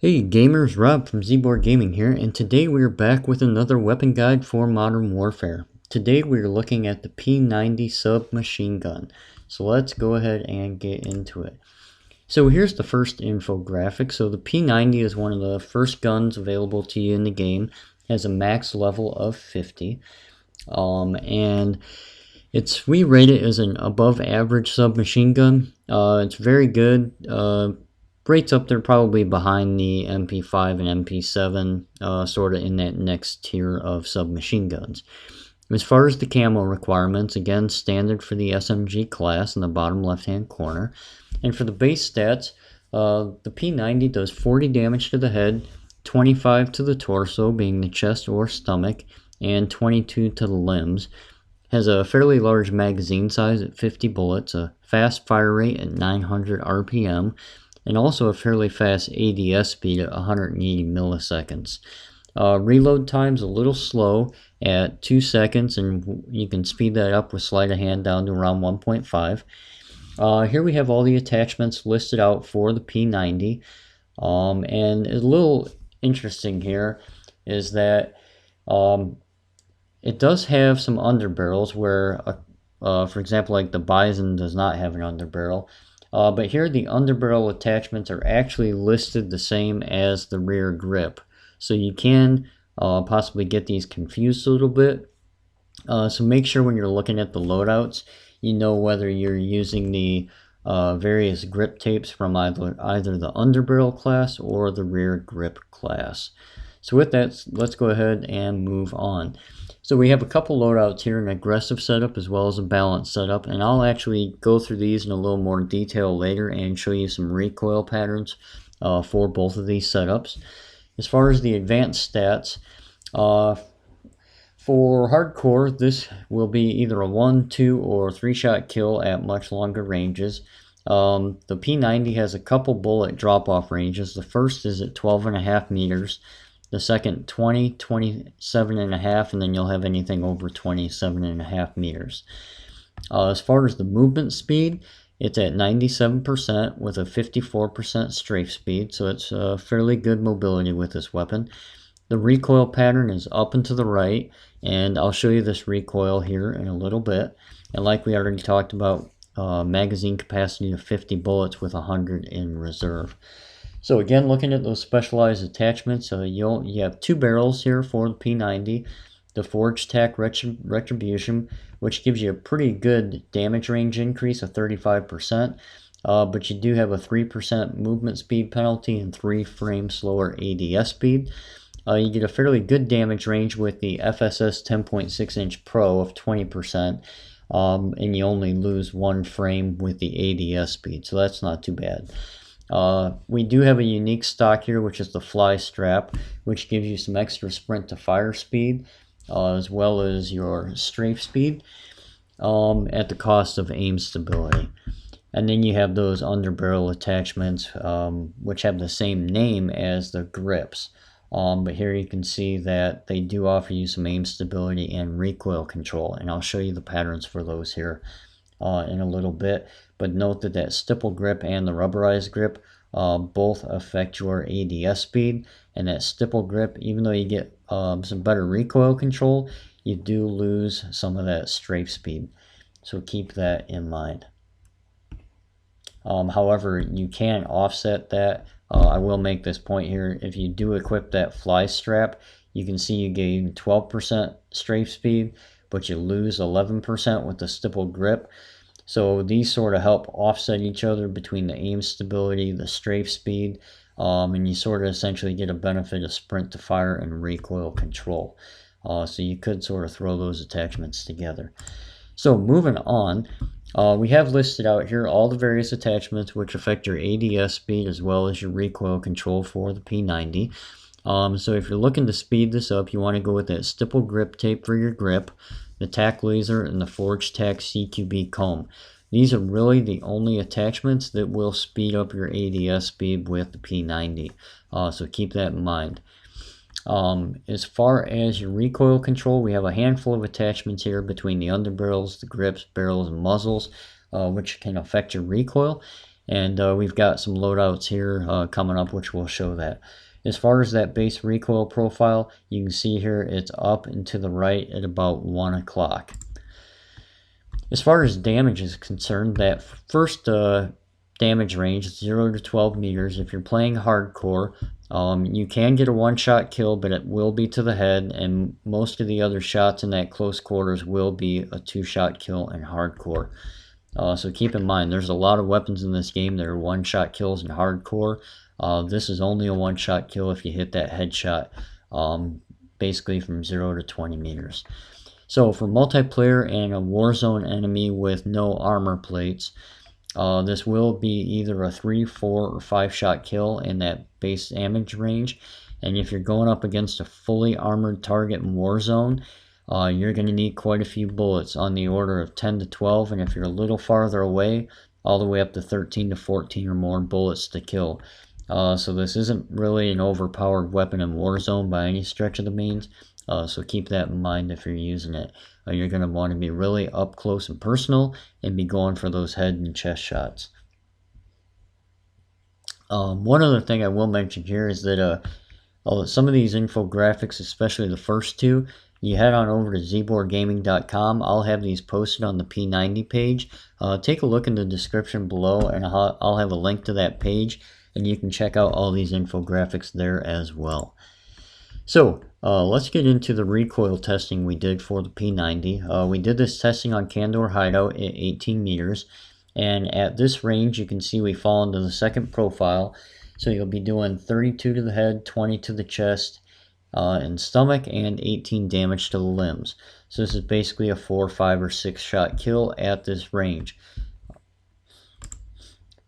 Hey gamers, Rob from ZborGaming here, and today we are back with another weapon guide for Modern Warfare. Today we are looking at the P90 submachine gun. So let's go ahead and get into it. So here's the first infographic. So the P90 is one of the first guns available to you in the game. It has a max level of 50. And we rate it as an above average submachine gun. It's very good. Rates up there probably behind the MP5 and MP7, sort of in that next tier of submachine guns. As far as the camo requirements, again, standard for the SMG class in the bottom left-hand corner. And for the base stats, the P90 does 40 damage to the head, 25 to the torso, being the chest or stomach, and 22 to the limbs. Has a fairly large magazine size at 50 bullets, a fast fire rate at 900 RPM, and also a fairly fast ADS speed at 180 milliseconds. Reload time's a little slow at 2 seconds, and you can speed that up with sleight of hand down to around 1.5. Here we have all the attachments listed out for the P90, and a little interesting here is that it does have some underbarrels where, for example, like the Bison does not have an underbarrel. But here the underbarrel attachments are actually listed the same as the rear grip. So you can possibly get these confused a little bit. So make sure when you're looking at the loadouts, you know whether you're using the various grip tapes from either the underbarrel class or the rear grip class. So with that, let's go ahead and move on. So we have a couple loadouts here, an aggressive setup as well as a balanced setup, and I'll actually go through these in a little more detail later and show you some recoil patterns for both of these setups. As far as the advanced stats, for hardcore, this will be either a 1, 2, or 3-shot kill at much longer ranges. The P90 has a couple bullet drop-off ranges. The first is at 12.5 meters. The second 20, 27.5, and then you'll have anything over 27.5 meters. As far as the movement speed, it's at 97% with a 54% strafe speed, so it's fairly good mobility with this weapon. The recoil pattern is up and to the right, and I'll show you this recoil here in a little bit. And like we already talked about, magazine capacity of 50 bullets with 100 in reserve. So again, looking at those specialized attachments, you have 2 barrels here for the P90, the Forged Tack Retribution, which gives you a pretty good damage range increase of 35%, but you do have a 3% movement speed penalty and 3 frames slower ADS speed. You get a fairly good damage range with the FSS 10.6-inch Pro of 20%, and you only lose 1 frame with the ADS speed, so that's not too bad. We do have a unique stock here, which is the fly strap, which gives you some extra sprint to fire speed, as well as your strafe speed, at the cost of aim stability. And then you have those underbarrel attachments, which have the same name as the grips. But here you can see that they do offer you some aim stability and recoil control, and I'll show you the patterns for those here in a little bit. But note that that stipple grip and the rubberized grip both affect your ADS speed, and that stipple grip, even though you get some better recoil control, you do lose some of that strafe speed, so keep that in mind. However, you can offset that. I will make this point here. If you do equip that fly strap, you can see you gain 12% strafe speed, but you lose 11% with the stipple grip. So these sort of help offset each other between the aim stability, the strafe speed, and you sort of essentially get a benefit of sprint to fire and recoil control. So you could sort of throw those attachments together. So moving on, we have listed out here all the various attachments which affect your ADS speed as well as your recoil control for the P90. So if you're looking to speed this up, you want to go with that stipple grip tape for your grip, the tack laser, and the Forged Tack CQB comb. These are really the only attachments that will speed up your ADS speed with the P90, so keep that in mind. As far as your recoil control, we have a handful of attachments here between the underbarrels, the grips, barrels, and muzzles, which can affect your recoil. And we've got some loadouts here coming up which will show that. As far as that base recoil profile, you can see here it's up and to the right at about 1 o'clock. As far as damage is concerned, that first damage range is 0 to 12 meters. If you're playing hardcore, you can get a one-shot kill, but it will be to the head, and most of the other shots in that close quarters will be a two-shot kill in hardcore. So keep in mind, there's a lot of weapons in this game that are one-shot kills in hardcore. This is only a one-shot kill if you hit that headshot, basically from 0 to 20 meters. So for multiplayer and a Warzone enemy with no armor plates, this will be either a 3, 4, or 5 shot kill in that base damage range. And if you're going up against a fully armored target in Warzone, you're going to need quite a few bullets, on the order of 10 to 12, and if you're a little farther away, all the way up to 13 to 14 or more bullets to kill. So this isn't really an overpowered weapon in Warzone by any stretch of the means. So keep that in mind if you're using it. You're going to want to be really up close and personal and be going for those head and chest shots. One other thing I will mention here is that some of these infographics, especially the first two, you head on over to ZborGaming.com. I'll have these posted on the P90 page. Take a look in the description below, and I'll have a link to that page, and you can check out all these infographics there as well. So let's get into the recoil testing we did for the P90. We did this testing on Candor Hideout at 18 meters, and at this range you can see we fall into the second profile. So you'll be doing 32 to the head, 20 to the chest and stomach, and 18 damage to the limbs. So this is basically a 4, 5, or 6 shot kill at this range.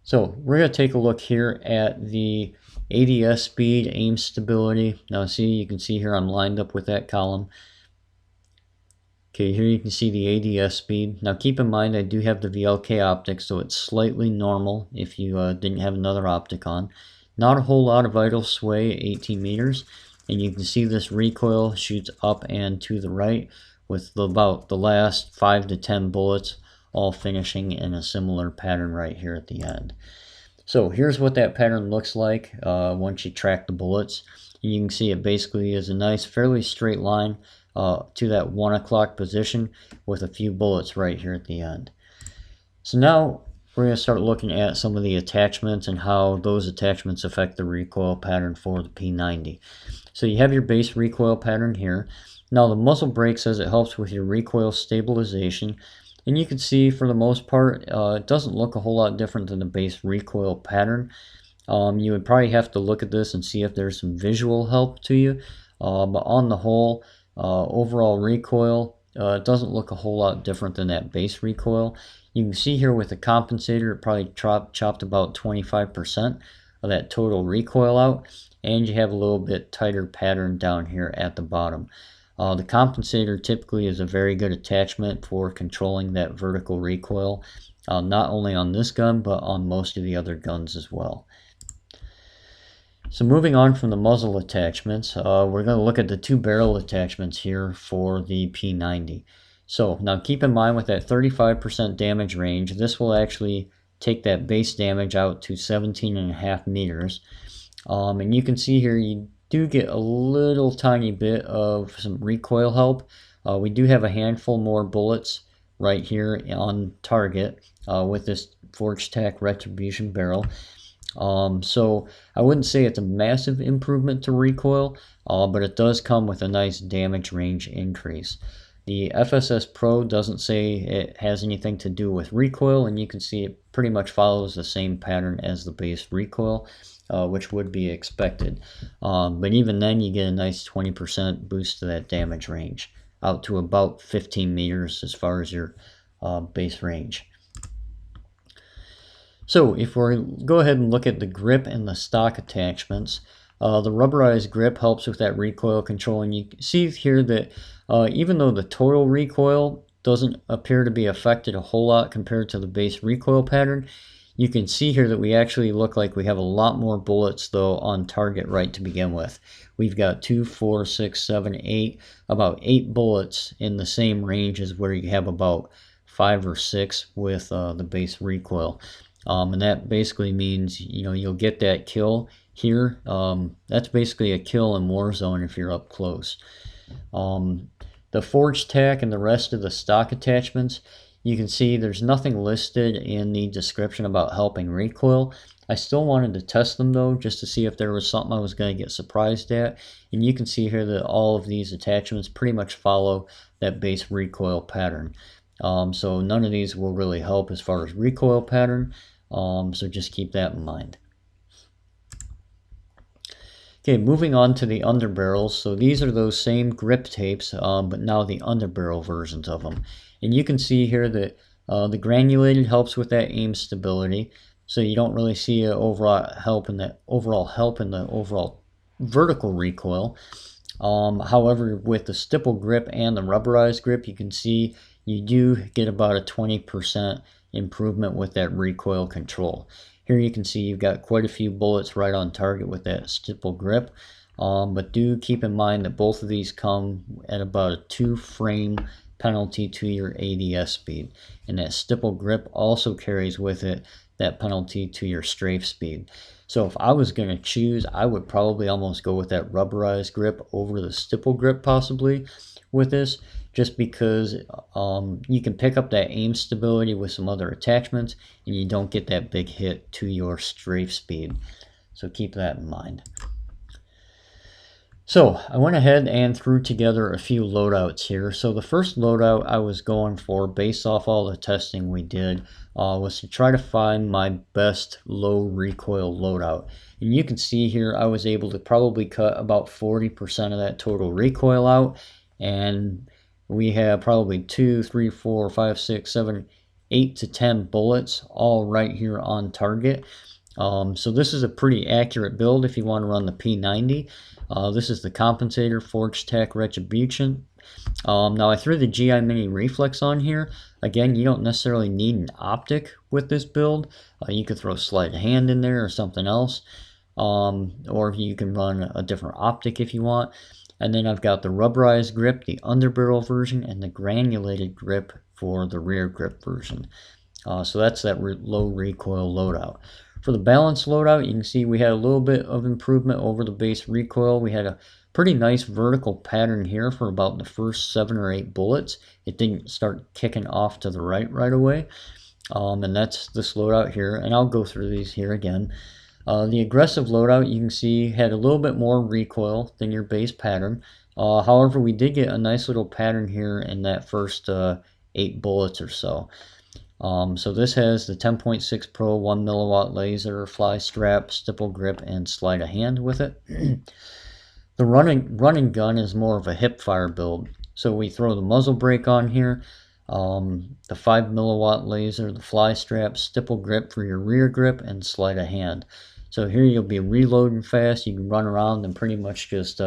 So we're going to take a look here at the ADS speed, aim stability. Now see, you can see here I'm lined up with that column. Okay, here you can see the ADS speed. Now keep in mind I do have the VLK optic, so it's slightly normal if you didn't have another optic on. Not a whole lot of idle sway at 18 meters. And you can see this recoil shoots up and to the right, with about the last 5 to 10 bullets all finishing in a similar pattern right here at the end. So here's what that pattern looks like once you track the bullets. You can see it basically is a nice, fairly straight line to that 1 o'clock position with a few bullets right here at the end. So now we're going to start looking at some of the attachments and how those attachments affect the recoil pattern for the P90. So you have your base recoil pattern here. Now the muzzle brake says it helps with your recoil stabilization, and you can see for the most part it doesn't look a whole lot different than the base recoil pattern. You would probably have to look at this and see if there's some visual help to you, but on the whole, overall recoil it doesn't look a whole lot different than that base recoil. You can see here with the compensator it probably chopped about 25% of that total recoil out, and you have a little bit tighter pattern down here at the bottom. The compensator typically is a very good attachment for controlling that vertical recoil, not only on this gun but on most of the other guns as well. So moving on from the muzzle attachments, we're going to look at the two barrel attachments here for the P90. So now keep in mind with that 35% damage range, this will actually take that base damage out to 17.5 meters. And you can see here you do get a little tiny bit of some recoil help. We do have a handful more bullets right here on target with this Forged Tack Retribution barrel. So I wouldn't say it's a massive improvement to recoil, but it does come with a nice damage range increase. The FSS Pro doesn't say it has anything to do with recoil, and you can see it pretty much follows the same pattern as the base recoil, which would be expected. But even then you get a nice 20% boost to that damage range, out to about 15 meters as far as your base range. So if we go ahead and look at the grip and the stock attachments, the rubberized grip helps with that recoil control, and you can see here that even though the total recoil doesn't appear to be affected a whole lot compared to the base recoil pattern, you can see here that we actually look like we have a lot more bullets though on target right to begin with. We've got 2, 4, 6, 7, 8, about 8 bullets in the same range as where you have about 5 or 6 with the base recoil. And that basically means, you'll get that kill here. That's basically a kill in Warzone if you're up close. The forged tack and the rest of the stock attachments, you can see there's nothing listed in the description about helping recoil. I still wanted to test them though, just to see if there was something I was going to get surprised at. And you can see here that all of these attachments pretty much follow that base recoil pattern. So none of these will really help as far as recoil pattern. So just keep that in mind. Okay, moving on to the underbarrels. So these are those same grip tapes, but now the underbarrel versions of them. And you can see here that the granulated helps with that aim stability. So you don't really see an overall help in the overall vertical recoil. However, with the stipple grip and the rubberized grip, you can see you do get about a 20% improvement with that recoil control. Here you can see you've got quite a few bullets right on target with that stipple grip. But do keep in mind that both of these come at about a 2-frame penalty to your ADS speed. And that stipple grip also carries with it that penalty to your strafe speed. So if I was going to choose, I would probably almost go with that rubberized grip over the stipple grip possibly with this, just because you can pick up that aim stability with some other attachments and you don't get that big hit to your strafe speed. So keep that in mind. So I went ahead and threw together a few loadouts here. So the first loadout I was going for, based off all the testing we did, was to try to find my best low recoil loadout. And you can see here I was able to probably cut about 40% of that total recoil out. And we have probably 2, 3, 4, 5, 6, 7, 8 to 10 bullets all right here on target. So this is a pretty accurate build if you want to run the P90. This is the compensator forged tack retribution. Now I threw the GI Mini reflex on here. Again, you don't necessarily need an optic with this build. You could throw sleight of hand in there or something else. Or you can run a different optic if you want. And then I've got the rubberized grip, the underbarrel version, and the granulated grip for the rear grip version. So that's that low recoil loadout. For the balanced loadout, you can see we had a little bit of improvement over the base recoil. We had a pretty nice vertical pattern here for about the first 7 or 8 bullets. It didn't start kicking off to the right away. And that's this loadout here. And I'll go through these here again. The aggressive loadout, you can see, had a little bit more recoil than your base pattern. However, we did get a nice little pattern here in that first 8 bullets or so. So this has the 10.6 Pro 1 milliwatt laser, fly strap, stipple grip, and sleight of hand with it. The running gun is more of a hip fire build. So we throw the muzzle brake on here, the 5 milliwatt laser, the fly strap, stipple grip for your rear grip, and sleight of hand. So here you'll be reloading fast. You can run around and pretty much just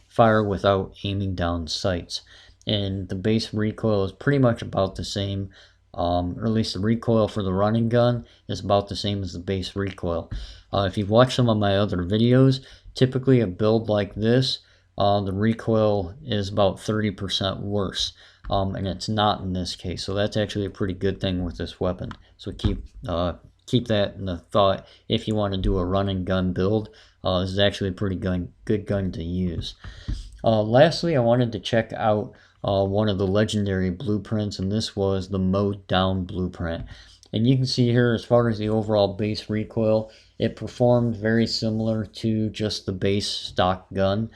fire without aiming down sights. And the base recoil is pretty much about the same, or at least the recoil for the running gun is about the same as the base recoil. If you've watched some of my other videos, typically a build like this, the recoil is about 30% worse. And it's not in this case, so that's actually a pretty good thing with this weapon. So keep that in the thought if you want to do a running gun build. This is actually a pretty good gun to use. Lastly, I wanted to check out one of the legendary blueprints, and this was the mowed down blueprint. And you can see here, as far as the overall base recoil, it performed very similar to just the base stock gun.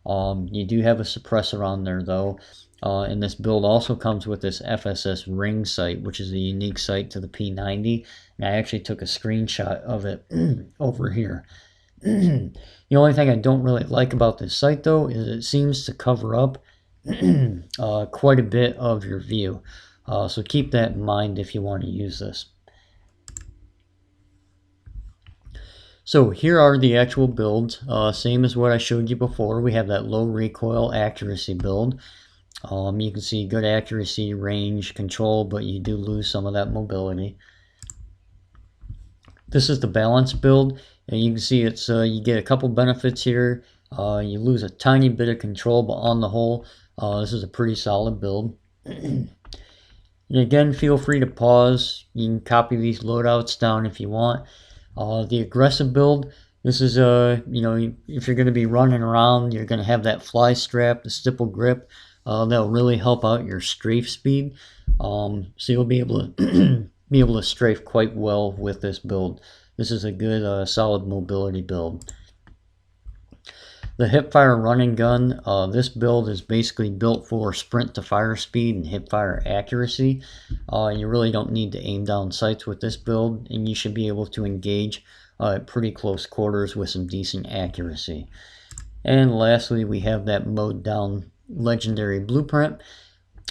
You do have a suppressor on there though. And this build also comes with this FSS ring sight, which is a unique sight to the P90. And I actually took a screenshot of it over here. The only thing I don't really like about this sight though is it seems to cover up quite a bit of your view. So keep that in mind if you want to use this. So here are the actual builds, same as what I showed you before. We have that low recoil accuracy build. You can see good accuracy, range, control, but you do lose some of that mobility. This is the balanced build, and you can see it's you get a couple benefits here. You lose a tiny bit of control, but on the whole, this is a pretty solid build. And again, feel free to pause. You can copy these loadouts down if you want. The aggressive build, this is if you're going to be running around, you're going to have that fly strap, the stipple grip. That'll really help out your strafe speed. So you'll be able to be able to strafe quite well with this build. This is a good solid mobility build. The hipfire running gun, this build is basically built for sprint to fire speed and hipfire accuracy. You really don't need to aim down sights with this build, and you should be able to engage at pretty close quarters with some decent accuracy. And lastly, we have that mowed down legendary blueprint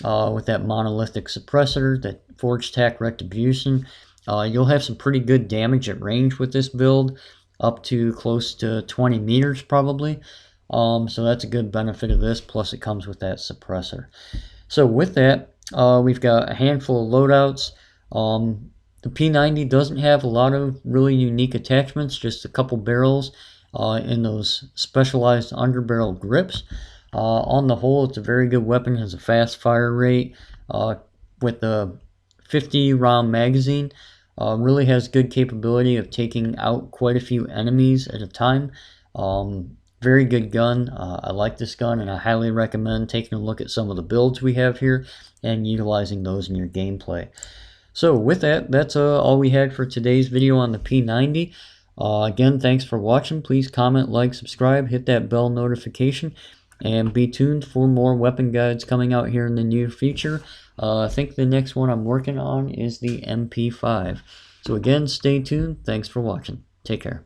with that monolithic suppressor, that forge tack retribution. You'll have some pretty good damage at range with this build, up to close to 20 meters probably. So that's a good benefit of this, plus it comes with that suppressor. So with that, we've got a handful of loadouts. The P90 doesn't have a lot of really unique attachments, just a couple barrels in those specialized underbarrel grips. On the whole, it's a very good weapon, has a fast fire rate with the 50 round magazine. Really has good capability of taking out quite a few enemies at a time. Very good gun. I like this gun, and I highly recommend taking a look at some of the builds we have here and utilizing those in your gameplay. So with that, that's all we had for today's video on the P90. Again, thanks for watching. Please comment, like, subscribe, hit that bell notification, and be tuned for more weapon guides coming out here in the near future. I think the next one I'm working on is the MP5. So again, stay tuned. Thanks for watching. Take care.